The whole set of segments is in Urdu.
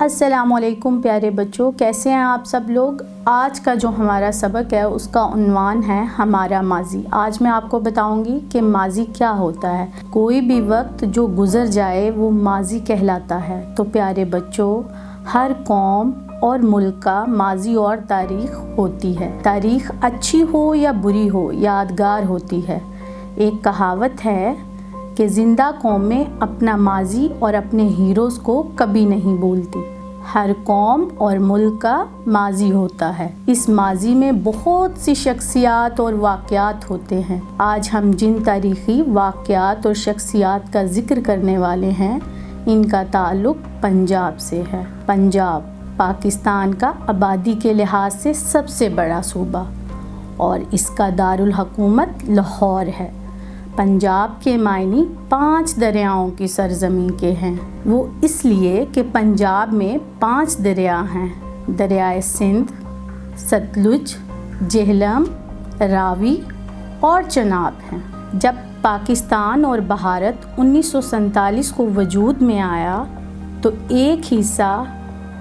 السلام علیکم پیارے بچوں، کیسے ہیں آپ سب لوگ؟ آج کا جو ہمارا سبق ہے اس کا عنوان ہے ہمارا ماضی۔ آج میں آپ کو بتاؤں گی کہ ماضی کیا ہوتا ہے۔ کوئی بھی وقت جو گزر جائے وہ ماضی کہلاتا ہے۔ تو پیارے بچوں، ہر قوم اور ملک کا ماضی اور تاریخ ہوتی ہے۔ تاریخ اچھی ہو یا بری ہو، یادگار ہوتی ہے۔ ایک کہاوت ہے کہ زندہ قومیں اپنا ماضی اور اپنے ہیروز کو کبھی نہیں بھولتی۔ ہر قوم اور ملک کا ماضی ہوتا ہے۔ اس ماضی میں بہت سی شخصیات اور واقعات ہوتے ہیں۔ آج ہم جن تاریخی واقعات اور شخصیات کا ذکر کرنے والے ہیں، ان کا تعلق پنجاب سے ہے۔ پنجاب پاکستان کا آبادی کے لحاظ سے سب سے بڑا صوبہ اور اس کا دارالحکومت لاہور ہے۔ پنجاب کے معنی 5 دریاؤں کی سرزمین کے ہیں۔ وہ اس لیے کہ پنجاب میں 5 دریا ہیں: دریائے سندھ، ستلج، جہلم، راوی اور چناب ہیں۔ جب پاکستان اور بھارت 1947 کو وجود میں آیا تو ایک حصہ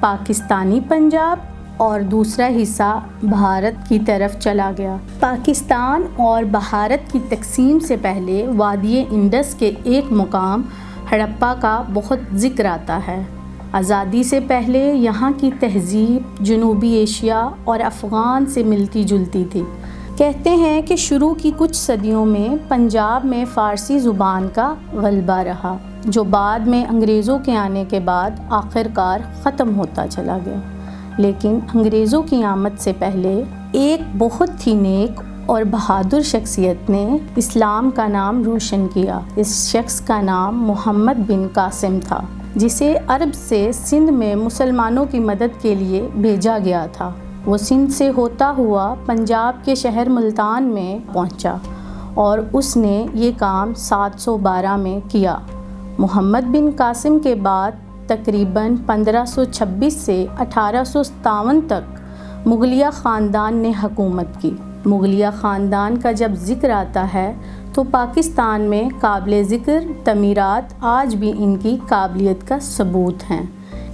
پاکستانی پنجاب اور دوسرا حصہ بھارت کی طرف چلا گیا۔ پاکستان اور بھارت کی تقسیم سے پہلے وادی انڈس کے ایک مقام ہڑپا کا بہت ذکر آتا ہے۔ آزادی سے پہلے یہاں کی تہذیب جنوبی ایشیا اور افغان سے ملتی جلتی تھی۔ کہتے ہیں کہ شروع کی کچھ صدیوں میں پنجاب میں فارسی زبان کا غلبہ رہا، جو بعد میں انگریزوں کے آنے کے بعد آخرکار ختم ہوتا چلا گیا۔ لیکن انگریزوں کی آمد سے پہلے ایک بہت ہی نیک اور بہادر شخصیت نے اسلام کا نام روشن کیا۔ اس شخص کا نام محمد بن قاسم تھا، جسے عرب سے سندھ میں مسلمانوں کی مدد کے لیے بھیجا گیا تھا۔ وہ سندھ سے ہوتا ہوا پنجاب کے شہر ملتان میں پہنچا اور اس نے یہ کام 712 میں کیا۔ محمد بن قاسم کے بعد تقریباً 1526 سے 1857 تک مغلیہ خاندان نے حکومت کی۔ مغلیہ خاندان کا جب ذکر آتا ہے تو پاکستان میں قابل ذکر تعمیرات آج بھی ان کی قابلیت کا ثبوت ہیں۔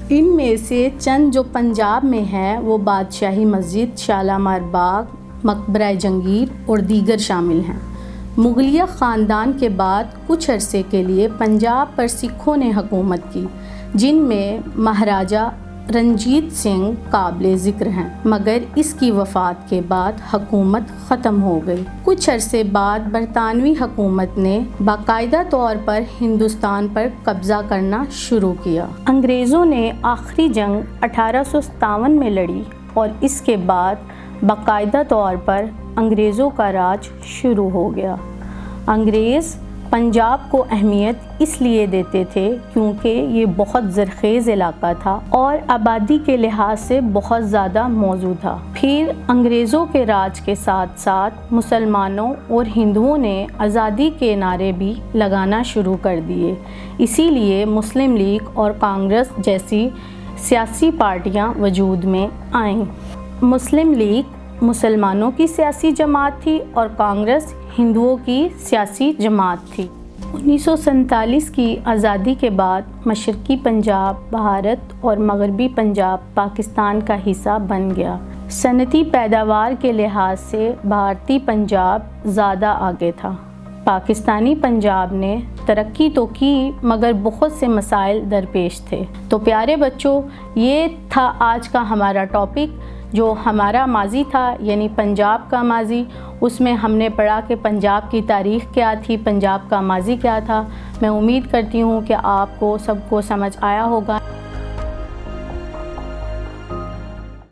ان میں سے چند جو پنجاب میں ہیں وہ بادشاہی مسجد، شالامار باغ، مقبرہ جنگیر اور دیگر شامل ہیں۔ مغلیہ خاندان کے بعد کچھ عرصے کے لیے پنجاب پر سکھوں نے حکومت کی، جن میں مہاراجہ رنجیت سنگھ قابل ذکر ہیں، مگر اس کی وفات کے بعد حکومت ختم ہو گئی۔ کچھ عرصے بعد برطانوی حکومت نے باقاعدہ طور پر ہندوستان پر قبضہ کرنا شروع کیا۔ انگریزوں نے آخری جنگ 1857 میں لڑی اور اس کے بعد باقاعدہ طور پر انگریزوں کا راج شروع ہو گیا۔ انگریز پنجاب کو اہمیت اس لیے دیتے تھے کیونکہ یہ بہت زرخیز علاقہ تھا اور آبادی کے لحاظ سے بہت زیادہ موزوں تھا۔ پھر انگریزوں کے راج کے ساتھ ساتھ مسلمانوں اور ہندوؤں نے آزادی کے نعرے بھی لگانا شروع کر دیے۔ اسی لیے مسلم لیگ اور کانگریس جیسی سیاسی پارٹیاں وجود میں آئیں۔ مسلم لیگ مسلمانوں کی سیاسی جماعت تھی اور کانگریس ہندوؤں کی سیاسی جماعت تھی۔ 1947 کی آزادی کے بعد مشرقی پنجاب بھارت اور مغربی پنجاب پاکستان کا حصہ بن گیا۔ صنعتی پیداوار کے لحاظ سے بھارتی پنجاب زیادہ آگے تھا۔ پاکستانی پنجاب نے ترقی تو کی مگر بہت سے مسائل درپیش تھے۔ تو پیارے بچوں، یہ تھا آج کا ہمارا ٹاپک، جو ہمارا ماضی تھا، یعنی پنجاب کا ماضی۔ اس میں ہم نے پڑھا کہ پنجاب کی تاریخ کیا تھی، پنجاب کا ماضی کیا تھا۔ میں امید کرتی ہوں کہ آپ کو سب کو سمجھ آیا ہوگا۔